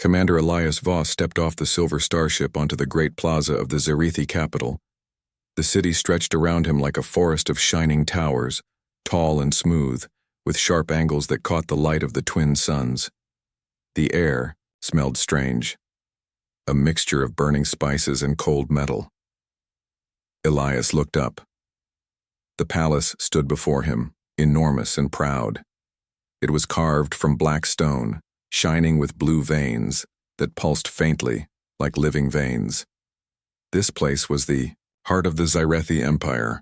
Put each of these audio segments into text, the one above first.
Commander Elias Voss stepped off the silver starship onto the great plaza of the Zarithi capital. The city stretched around him like a forest of shining towers, tall and smooth, with sharp angles that caught the light of the twin suns. The air smelled strange, a mixture of burning spices and cold metal. Elias looked up. The palace stood before him, enormous and proud. It was carved from black stone, shining with blue veins that pulsed faintly like living veins. This place was the heart of the Zarithi Empire,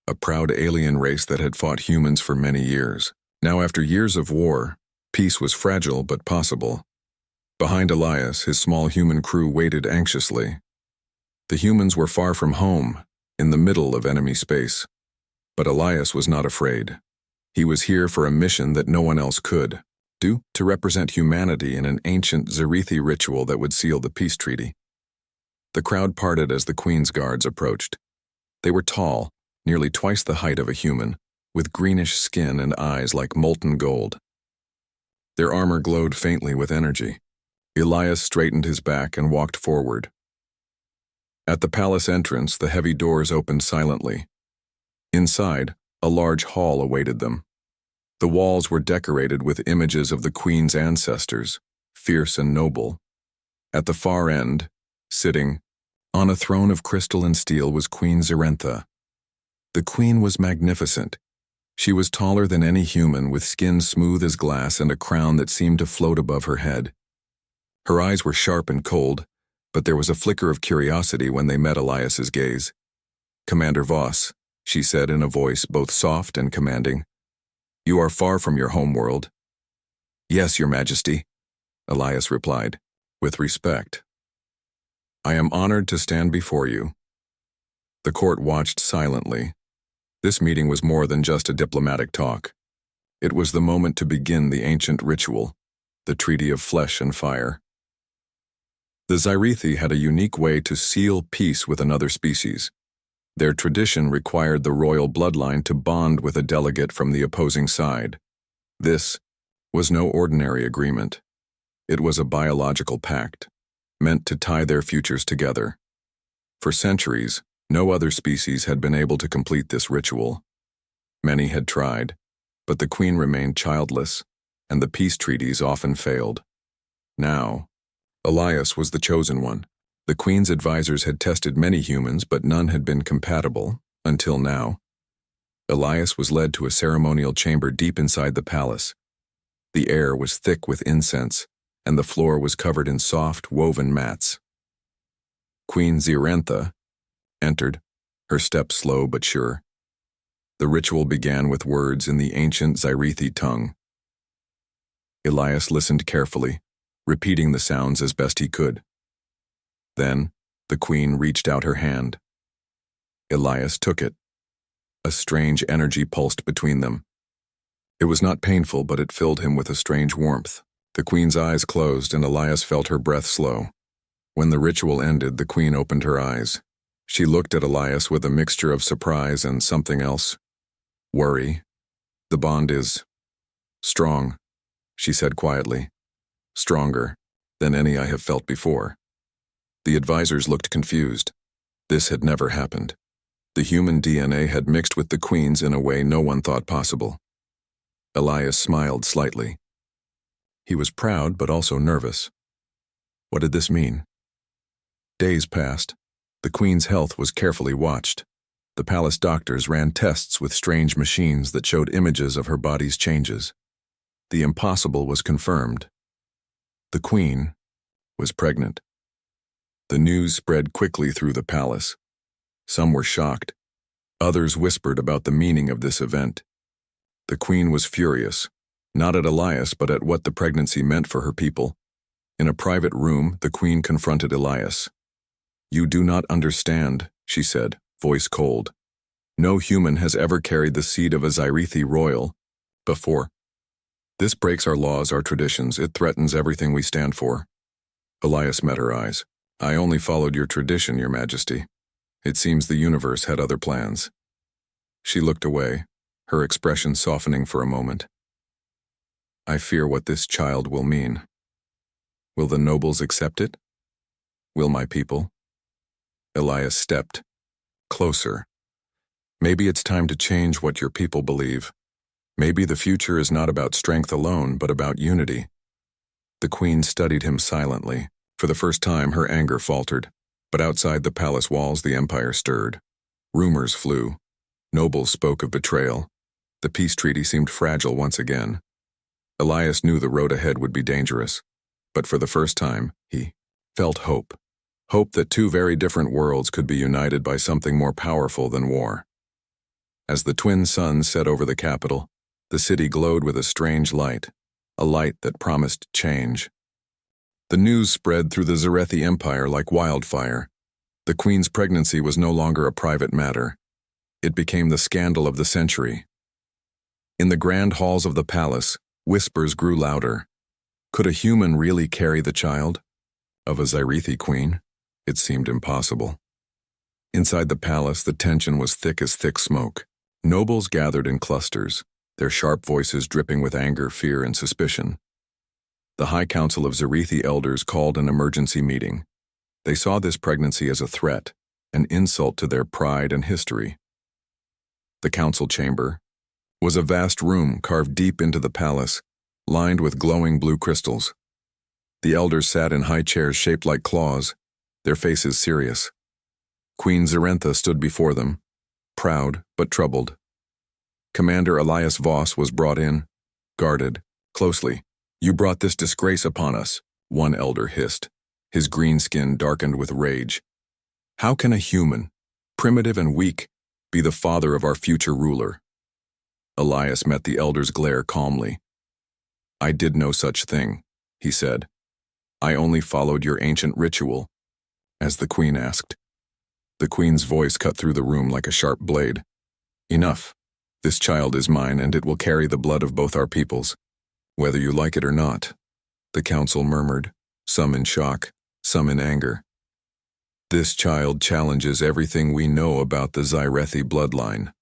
a proud alien race that had fought humans for many years. Now, after years of war, peace was fragile but possible. Behind Elias, his small human crew waited anxiously. The humans were far from home, in the middle of enemy space. But Elias was not afraid. He was here for a mission that no one else could do, to represent humanity in an ancient Zarithi ritual that would seal the peace treaty. The crowd parted as the Queen's guards approached. They were tall, nearly twice the height of a human, with greenish skin and eyes like molten gold. Their armor glowed faintly with energy. Elias straightened his back and walked forward. At the palace entrance, the heavy doors opened silently. Inside, a large hall awaited them. The walls were decorated with images of the Queen's ancestors, fierce and noble. At the far end, sitting on a throne of crystal and steel, was Queen Zarentha. The Queen was magnificent. She was taller than any human, with skin smooth as glass and a crown that seemed to float above her head. Her eyes were sharp and cold, but there was a flicker of curiosity when they met Elias's gaze. "Commander Voss," she said in a voice both soft and commanding, "you are far from your homeworld." "Yes, Your Majesty," Elias replied, with respect. "I am honored to stand before you." The court watched silently. This meeting was more than just a diplomatic talk. It was the moment to begin the ancient ritual, the Treaty of Flesh and Fire. The Zarithi had a unique way to seal peace with another species. Their tradition required the royal bloodline to bond with a delegate from the opposing side. This was no ordinary agreement. It was a biological pact, meant to tie their futures together. For centuries, no other species had been able to complete this ritual. Many had tried, but the Queen remained childless, and the peace treaties often failed. Now, Elias was the chosen one. The Queen's advisors had tested many humans, but none had been compatible, until now. Elias was led to a ceremonial chamber deep inside the palace. The air was thick with incense, and the floor was covered in soft, woven mats. Queen Zarentha entered, her step slow but sure. The ritual began with words in the ancient Zarithi tongue. Elias listened carefully, repeating the sounds as best he could. Then, the Queen reached out her hand. Elias took it. A strange energy pulsed between them. It was not painful, but it filled him with a strange warmth. The Queen's eyes closed, and Elias felt her breath slow. When the ritual ended, the Queen opened her eyes. She looked at Elias with a mixture of surprise and something else. "Worry. The bond is strong," she said quietly. "Stronger than any I have felt before." The advisors looked confused. This had never happened. The human DNA had mixed with the Queen's in a way no one thought possible. Elias smiled slightly. He was proud but also nervous. What did this mean? Days passed. The Queen's health was carefully watched. The palace doctors ran tests with strange machines that showed images of her body's changes. The impossible was confirmed. The Queen was pregnant. The news spread quickly through the palace. Some were shocked. Others whispered about the meaning of this event. The Queen was furious, not at Elias but at what the pregnancy meant for her people. In a private room, the Queen confronted Elias. "You do not understand," she said, voice cold. "No human has ever carried the seed of a Zarithi royal before. This breaks our laws, our traditions. It threatens everything we stand for." Elias met her eyes. "I only followed your tradition, Your Majesty. It seems the universe had other plans." She looked away, her expression softening for a moment. "I fear what this child will mean." Will the nobles accept it? Will my people? Elias stepped closer. Maybe it's time to change what your people believe. Maybe the future is not about strength alone, but about unity. The queen studied him silently. For the first time, her anger faltered. But outside the palace walls, the empire stirred. Rumors flew. Nobles spoke of betrayal. The peace treaty seemed fragile once again. Elias knew the road ahead would be dangerous. But for the first time, he felt hope. Hope that two very different worlds could be united by something more powerful than war. As the twin suns set over the capital, the city glowed with a strange light, a light that promised change. The news spread through the Zarethi Empire like wildfire. The queen's pregnancy was no longer a private matter. It became the scandal of the century. In the grand halls of the palace, whispers grew louder. Could a human really carry the child? Of a Zarethi queen? It seemed impossible. Inside the palace, the tension was thick as thick smoke. Nobles gathered in clusters, their sharp voices dripping with anger, fear, and suspicion. The High Council of Zarethi elders called an emergency meeting. They saw this pregnancy as a threat, an insult to their pride and history. The council chamber was a vast room carved deep into the palace, lined with glowing blue crystals. The elders sat in high chairs shaped like claws, their faces serious. Queen Zarentha stood before them, proud but troubled. Commander Elias Voss was brought in, guarded, closely. "You brought this disgrace upon us," one elder hissed, his green skin darkened with rage. "How can a human, primitive and weak, be the father of our future ruler?" Elias met the elder's glare calmly. "I did no such thing," he said. "I only followed your ancient ritual." As the queen asked. The queen's voice cut through the room like a sharp blade. "Enough. This child is mine, and it will carry the blood of both our peoples, whether you like it or not." The council murmured, some in shock, some in anger. "This child challenges everything we know about the Zarethi bloodline,"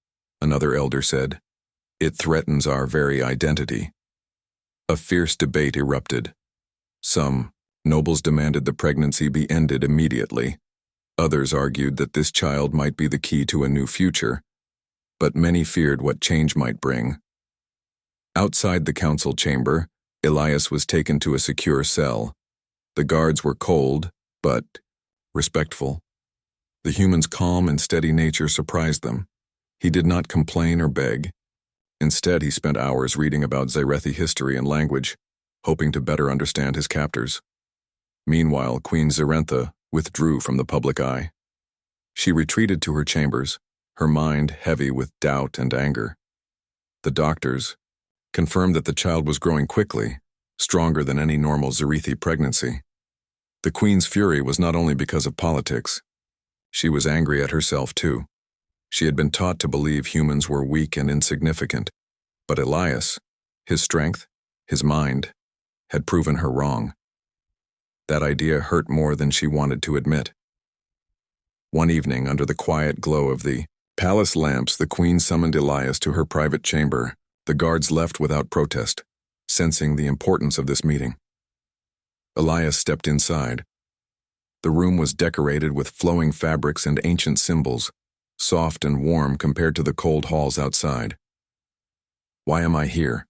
another elder said. "It threatens our very identity." A fierce debate erupted. Some nobles demanded the pregnancy be ended immediately. Others argued that this child might be the key to a new future, but many feared what change might bring. Outside the council chamber, Elias was taken to a secure cell. The guards were cold, but respectful. The human's calm and steady nature surprised them. He did not complain or beg. Instead, he spent hours reading about Zarethi history and language, hoping to better understand his captors. Meanwhile, Queen Zarentha withdrew from the public eye. She retreated to her chambers, her mind heavy with doubt and anger. The doctors confirmed that the child was growing quickly, stronger than any normal Zarethi pregnancy. The queen's fury was not only because of politics. She was angry at herself too. She had been taught to believe humans were weak and insignificant, but Elias, his strength, his mind, had proven her wrong. That idea hurt more than she wanted to admit. One evening, under the quiet glow of the palace lamps, the queen summoned Elias to her private chamber. The guards left without protest, sensing the importance of this meeting. Elias stepped inside. The room was decorated with flowing fabrics and ancient symbols, soft and warm compared to the cold halls outside. "Why am I here?"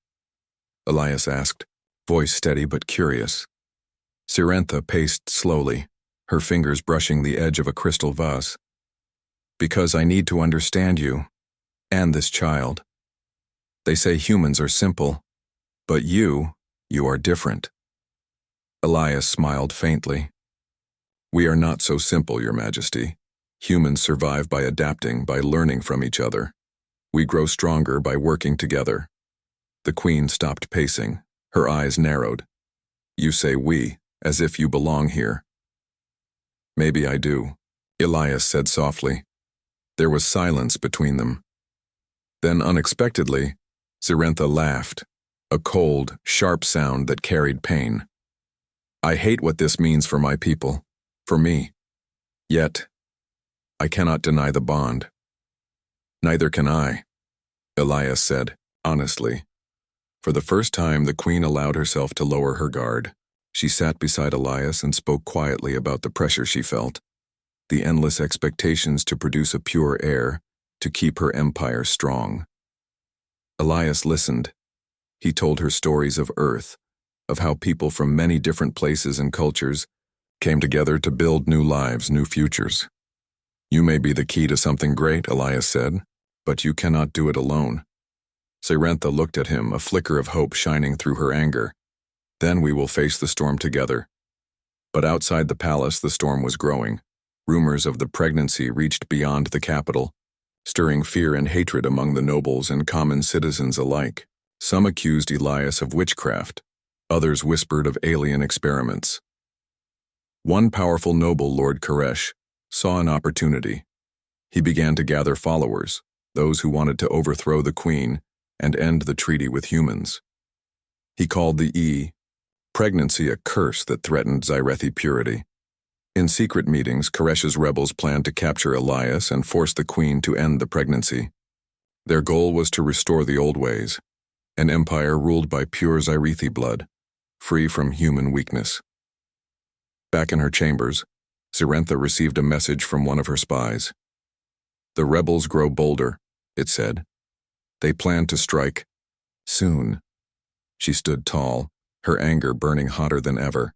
Elias asked, voice steady but curious. Zarentha paced slowly, her fingers brushing the edge of a crystal vase. "Because I need to understand you, and this child. They say humans are simple, but you are different." Elias smiled faintly. "We are not so simple, Your Majesty. Humans survive by adapting, by learning from each other. We grow stronger by working together." The queen stopped pacing, her eyes narrowed. "You say we, as if you belong here." "Maybe I do," Elias said softly. There was silence between them. Then unexpectedly, Zarentha laughed, a cold, sharp sound that carried pain. "I hate what this means for my people, for me. Yet, I cannot deny the bond." "Neither can I," Elias said, honestly. For the first time, the queen allowed herself to lower her guard. She sat beside Elias and spoke quietly about the pressure she felt, the endless expectations to produce a pure heir, to keep her empire strong. Elias listened. He told her stories of Earth, of how people from many different places and cultures came together to build new lives, new futures. You may be the key to something great, Elias said, but you cannot do it alone. Zarentha looked at him, a flicker of hope shining through her anger. Then we will face the storm together. But outside the palace, the storm was growing. Rumors of the pregnancy reached beyond the capital, stirring fear and hatred among the nobles and common citizens alike. Some accused Elias of witchcraft. Others whispered of alien experiments. One powerful noble, Lord Koresh, saw an opportunity. He began to gather followers, those who wanted to overthrow the queen and end the treaty with humans. He called the pregnancy a curse that threatened Zyrethi purity. In secret meetings, Koresh's rebels planned to capture Elias and force the queen to end the pregnancy. Their goal was to restore the old ways, an empire ruled by pure Zyrethi blood, free from human weakness. Back in her chambers, Zarentha received a message from one of her spies. The rebels grow bolder, it said. They plan to strike soon. She stood tall, her anger burning hotter than ever.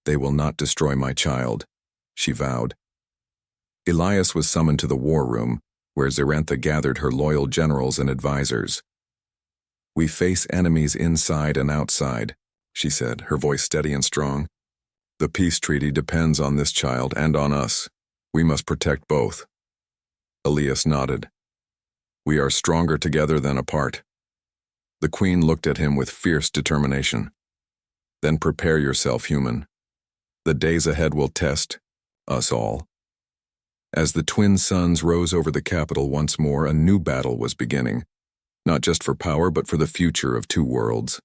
They will not destroy my child, she vowed. Elias was summoned to the war room, where Zarentha gathered her loyal generals and advisors. We face enemies inside and outside, she said, her voice steady and strong. The peace treaty depends on this child and on us. We must protect both. Elias nodded. We are stronger together than apart. The queen looked at him with fierce determination. Then prepare yourself, human. The days ahead will test us all. As the twin suns rose over the capital once more, a new battle was beginning, not just for power but for the future of two worlds.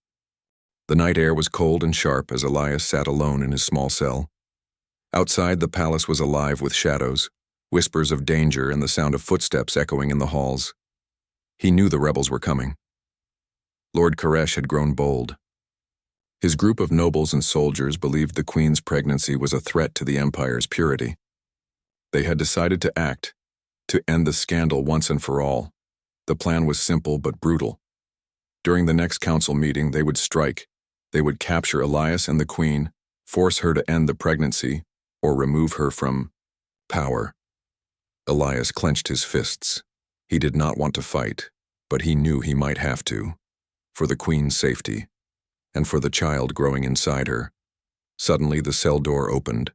The night air was cold and sharp as Elias sat alone in his small cell. Outside, the palace was alive with shadows, whispers of danger and the sound of footsteps echoing in the halls. He knew the rebels were coming. Lord Koresh had grown bold. His group of nobles and soldiers believed the queen's pregnancy was a threat to the empire's purity. They had decided to act, to end the scandal once and for all. The plan was simple but brutal. During the next council meeting, they would strike. They would capture Elias and the queen, force her to end the pregnancy, or remove her from power. Elias clenched his fists. He did not want to fight, but he knew he might have to, for the queen's safety, and for the child growing inside her. Suddenly the cell door opened.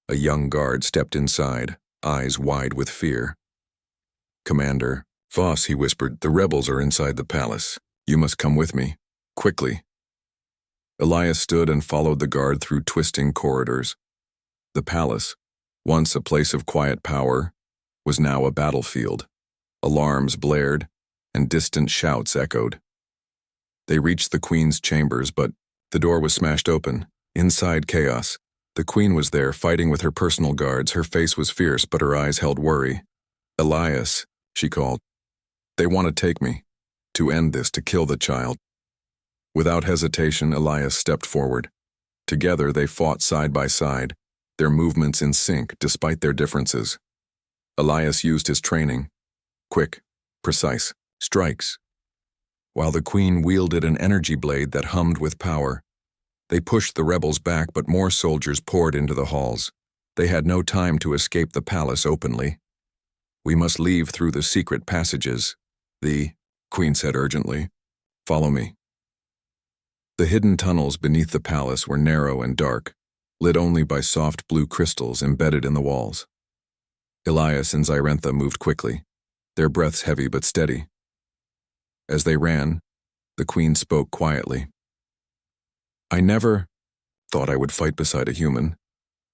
A young guard stepped inside, eyes wide with fear. Commander, Voss, he whispered, the rebels are inside the palace. You must come with me, quickly. Elias stood and followed the guard through twisting corridors. The palace, once a place of quiet power, was now a battlefield. Alarms blared, and distant shouts echoed. They reached the queen's chambers, but the door was smashed open. Inside, chaos. The queen was there, fighting with her personal guards. Her face was fierce, but her eyes held worry. Elias, she called. They want to take me. To end this, to kill the child. Without hesitation, Elias stepped forward. Together, they fought side by side, their movements in sync despite their differences. Elias used his training. Quick, precise, strikes. While the queen wielded an energy blade that hummed with power. They pushed the rebels back, but more soldiers poured into the halls. They had no time to escape the palace openly. We must leave through the secret passages, the queen said urgently. Follow me. The hidden tunnels beneath the palace were narrow and dark, lit only by soft blue crystals embedded in the walls. Elias and Zarentha moved quickly, their breaths heavy but steady. As they ran, the queen spoke quietly. I never thought I would fight beside a human,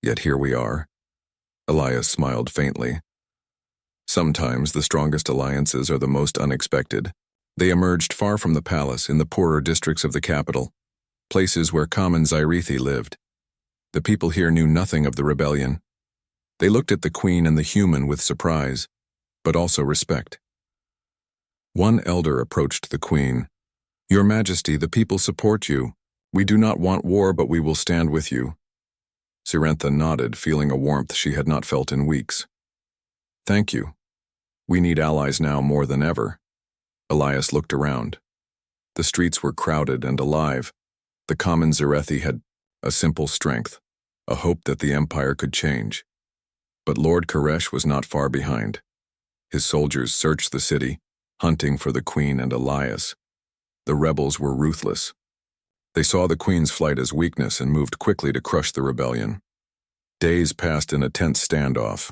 yet here we are. Elias smiled faintly. Sometimes the strongest alliances are the most unexpected. They emerged far from the palace in the poorer districts of the capital, places where common Zyrethi lived. The people here knew nothing of the rebellion. They looked at the queen and the human with surprise, but also respect. One elder approached the queen. Your Majesty, the people support you. We do not want war, but we will stand with you. Sirentha nodded, feeling a warmth she had not felt in weeks. Thank you. We need allies now more than ever. Elias looked around. The streets were crowded and alive. The common Zarethi had a simple strength, a hope that the empire could change. But Lord Koresh was not far behind. His soldiers searched the city, hunting for the queen and Elias. The rebels were ruthless. They saw the queen's flight as weakness and moved quickly to crush the rebellion. Days passed in a tense standoff.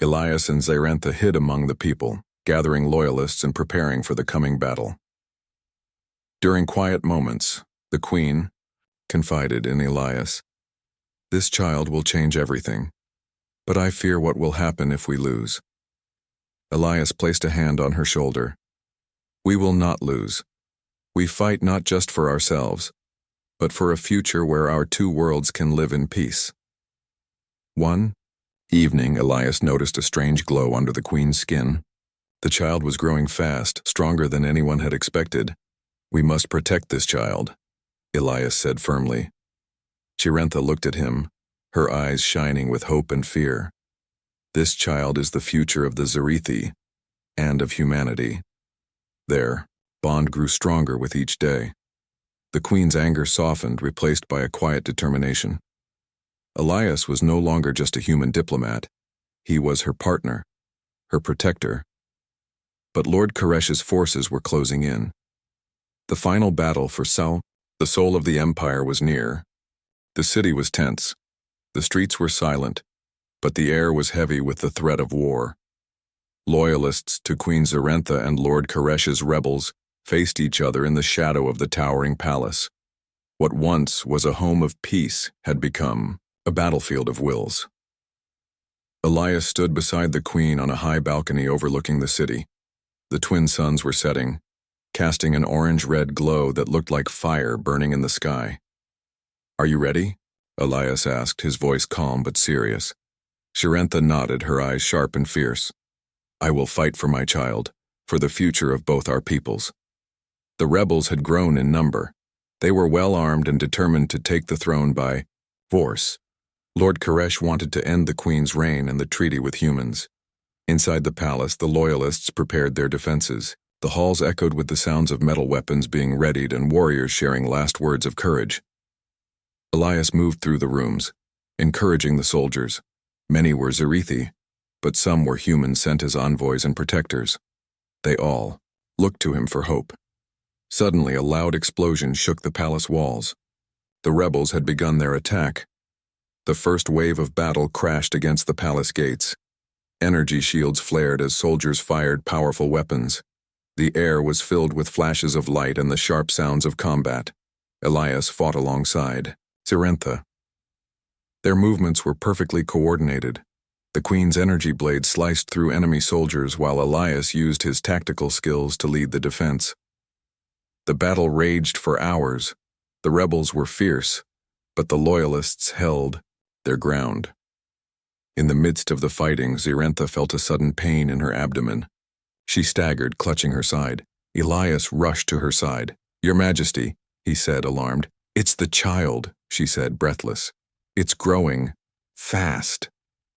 Elias and Sirentha hid among the people, gathering loyalists and preparing for the coming battle. During quiet moments, the queen confided in Elias, "This child will change everything, but I fear what will happen if we lose." Elias placed a hand on her shoulder. "We will not lose. We fight not just for ourselves, but for a future where our two worlds can live in peace." One evening, Elias noticed a strange glow under the queen's skin. The child was growing fast, stronger than anyone had expected. "We must protect this child," Elias said firmly. Sirentha looked at him, her eyes shining with hope and fear. "This child is the future of the Zarethi and of humanity." Their bond grew stronger with each day. The queen's anger softened, replaced by a quiet determination. Elias was no longer just a human diplomat. He was her partner, her protector. But Lord Koresh's forces were closing in. The final battle for the soul of the empire, was near. The city was tense. The streets were silent, but the air was heavy with the threat of war. Loyalists to Queen Sirentha and Lord Koresh's rebels faced each other in the shadow of the towering palace. What once was a home of peace had become a battlefield of wills. Elias stood beside the queen on a high balcony overlooking the city. The twin suns were setting, casting an orange-red glow that looked like fire burning in the sky. "Are you ready?" Elias asked, his voice calm but serious. Sirentha nodded, her eyes sharp and fierce. "I will fight for my child, for the future of both our peoples." The rebels had grown in number. They were well-armed and determined to take the throne by force. Lord Koresh wanted to end the queen's reign and the treaty with humans. Inside the palace, the loyalists prepared their defenses. The halls echoed with the sounds of metal weapons being readied and warriors sharing last words of courage. Elias moved through the rooms, encouraging the soldiers. Many were Zarethi, but some were humans sent as envoys and protectors. They all looked to him for hope. Suddenly, a loud explosion shook the palace walls. The rebels had begun their attack. The first wave of battle crashed against the palace gates. Energy shields flared as soldiers fired powerful weapons. The air was filled with flashes of light and the sharp sounds of combat. Elias fought alongside Sirentha. Their movements were perfectly coordinated. The queen's energy blade sliced through enemy soldiers while Elias used his tactical skills to lead the defense. The battle raged for hours. The rebels were fierce, but the loyalists held their ground. In the midst of the fighting, Sirentha felt a sudden pain in her abdomen. She staggered, clutching her side. Elias rushed to her side. "Your Majesty," he said, alarmed. "It's the child," she said, breathless. "It's growing fast."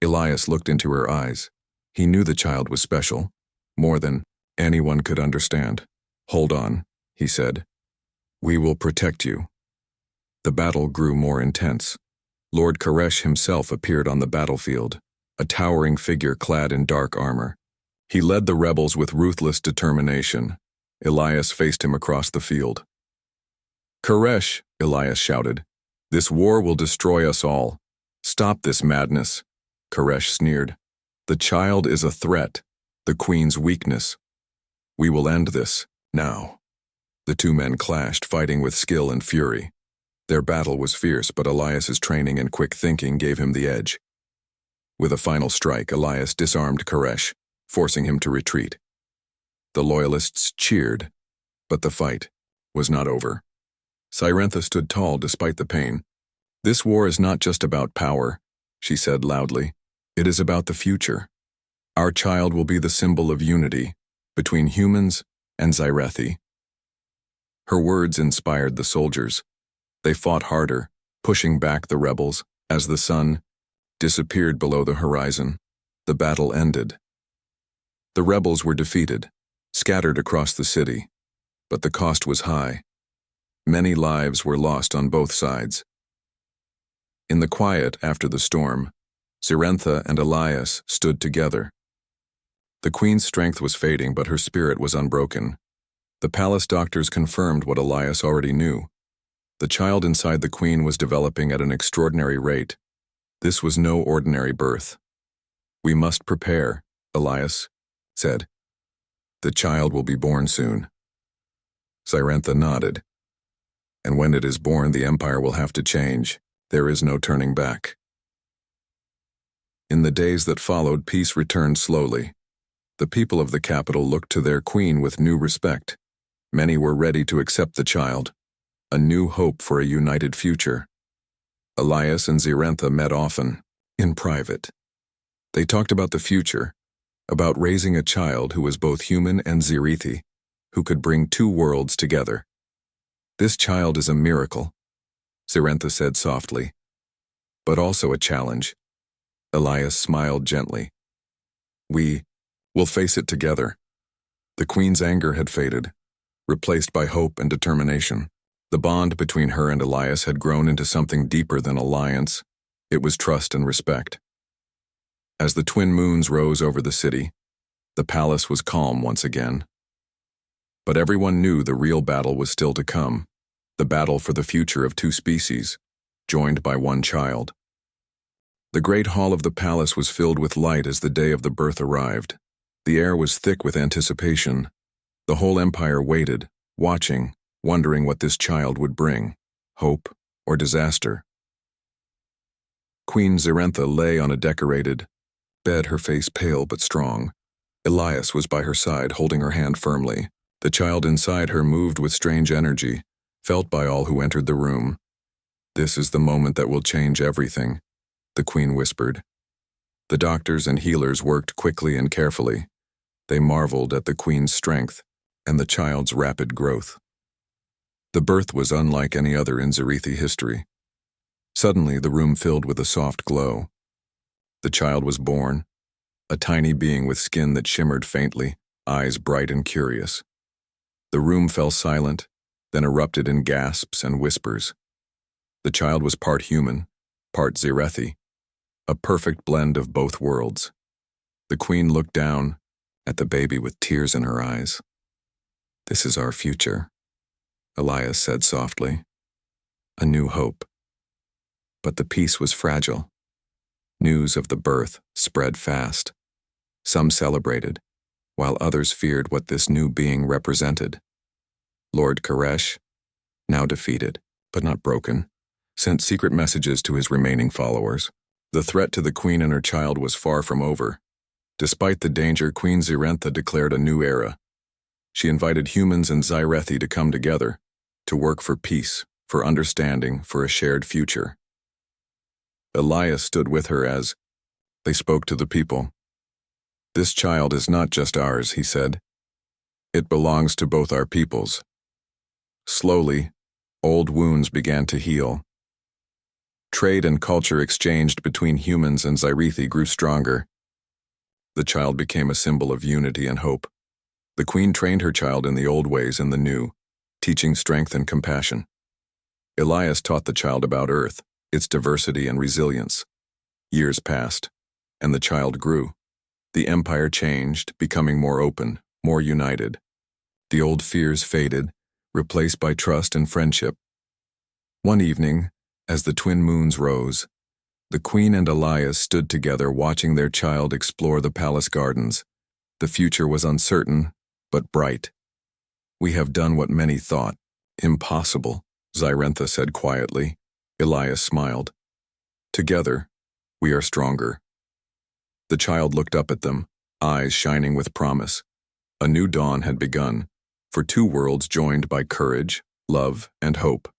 Elias looked into her eyes. He knew the child was special, more than anyone could understand. "Hold on," he said. "We will protect you." The battle grew more intense. Lord Koresh himself appeared on the battlefield, a towering figure clad in dark armor. He led the rebels with ruthless determination. Elias faced him across the field. "Koresh," Elias shouted, "this war will destroy us all. Stop this madness." Koresh sneered. "The child is a threat, the queen's weakness. We will end this, now." The two men clashed, fighting with skill and fury. Their battle was fierce, but Elias's training and quick thinking gave him the edge. With a final strike, Elias disarmed Koresh, forcing him to retreat. The loyalists cheered, but the fight was not over. Sirentha stood tall despite the pain. "This war is not just about power," she said loudly. "It is about the future. Our child will be the symbol of unity between humans and Zarethi." Her words inspired the soldiers. They fought harder, pushing back the rebels. As the sun disappeared below the horizon, the battle ended. The rebels were defeated, scattered across the city, but the cost was high. Many lives were lost on both sides. In the quiet after the storm, Zirentha and Elias stood together. The queen's strength was fading, but her spirit was unbroken. The palace doctors confirmed what Elias already knew. The child inside the queen was developing at an extraordinary rate. This was no ordinary birth. "We must prepare," Elias said. "The child will be born soon." Zirentha nodded. "And when it is born, the empire will have to change. There is no turning back." In the days that followed, peace returned slowly. The people of the capital looked to their queen with new respect. Many were ready to accept the child, a new hope for a united future. Elias and Zirentha met often, in private. They talked about the future, about raising a child who was both human and Zirithi, who could bring two worlds together. "This child is a miracle," Zirentha said softly, "but also a challenge." Elias smiled gently. "We will face it together." The queen's anger had faded, replaced by hope and determination. The bond between her and Elias had grown into something deeper than alliance. It was trust and respect. As the twin moons rose over the city, the palace was calm once again. But everyone knew the real battle was still to come, the battle for the future of two species, joined by one child. The great hall of the palace was filled with light as the day of the birth arrived. The air was thick with anticipation. The whole empire waited, watching, wondering what this child would bring, hope or disaster. Queen Zirentha lay on a decorated bed, her face pale but strong. Elias was by her side, holding her hand firmly. The child inside her moved with strange energy, felt by all who entered the room. "This is the moment that will change everything," the queen whispered. The doctors and healers worked quickly and carefully. They marveled at the queen's strength and the child's rapid growth. The birth was unlike any other in Zirithi history. Suddenly, the room filled with a soft glow. The child was born, a tiny being with skin that shimmered faintly, eyes bright and curious. The room fell silent, then erupted in gasps and whispers. The child was part human, part Zirithi, a perfect blend of both worlds. The queen looked down at the baby with tears in her eyes. "This is our future," Elias said softly. "A new hope." But the peace was fragile. News of the birth spread fast. Some celebrated, while others feared what this new being represented. Lord Koresh, now defeated, but not broken, sent secret messages to his remaining followers. The threat to the queen and her child was far from over. Despite the danger, Queen Zirentha declared a new era. She invited humans and Zirithi to come together, to work for peace, for understanding, for a shared future. Elias stood with her as they spoke to the people. "This child is not just ours," he said. "It belongs to both our peoples." Slowly, old wounds began to heal. Trade and culture exchanged between humans and Zirithi grew stronger. The child became a symbol of unity and hope. The queen trained her child in the old ways and the new, teaching strength and compassion. Elias taught the child about Earth, its diversity and resilience. Years passed, and the child grew. The empire changed, becoming more open, more united. The old fears faded, replaced by trust and friendship. One evening, as the twin moons rose, the queen and Elias stood together watching their child explore the palace gardens. The future was uncertain, but bright. "We have done what many thought impossible," Zirentha said quietly. Elias smiled. "Together, we are stronger." The child looked up at them, eyes shining with promise. A new dawn had begun, for two worlds joined by courage, love, and hope.